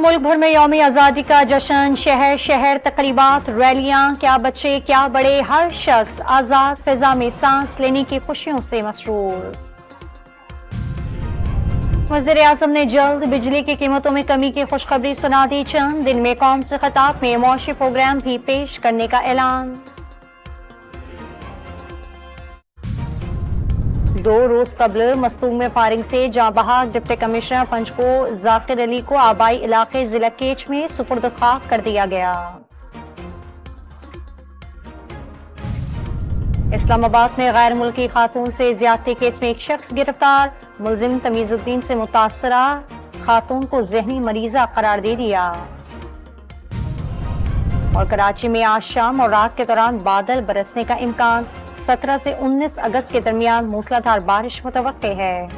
मुल्क भर में यौम आज़ादी का जश्न, शहर शहर तकरीबात, रैलियां, क्या बच्चे क्या बड़े, हर शख्स आज़ाद फिजा में सांस लेने की खुशियों से मसरूर। वज़ीर-ए-आज़म ने जल्द बिजली की कीमतों में कमी की खुशखबरी सुना दी। चंद दिन में कौम से खिताब में मुआशी प्रोग्राम भी पेश करने का ऐलान। 2 रोज कबल मस्तूम में फायरिंग से जाँ बहक डिप्टी कमिश्नर पंचको जाकिर अली को आबाई इलाके जिला केच में सुपुर्द खाक कर दिया गया। इस्लामाबाद में गैर मुल्की खातून से ज्यादती केस में एक शख्स गिरफ्तार। मुलजिम तमीजुद्दीन से मुतासरा खातून को जहनी मरीजा करार दे दिया। और कराची में आज शाम और रात के दौरान बादल बरसने का इम्कान। 17 से 19 अगस्त के दरमियान मूसलाधार बारिश मुतवक्के है।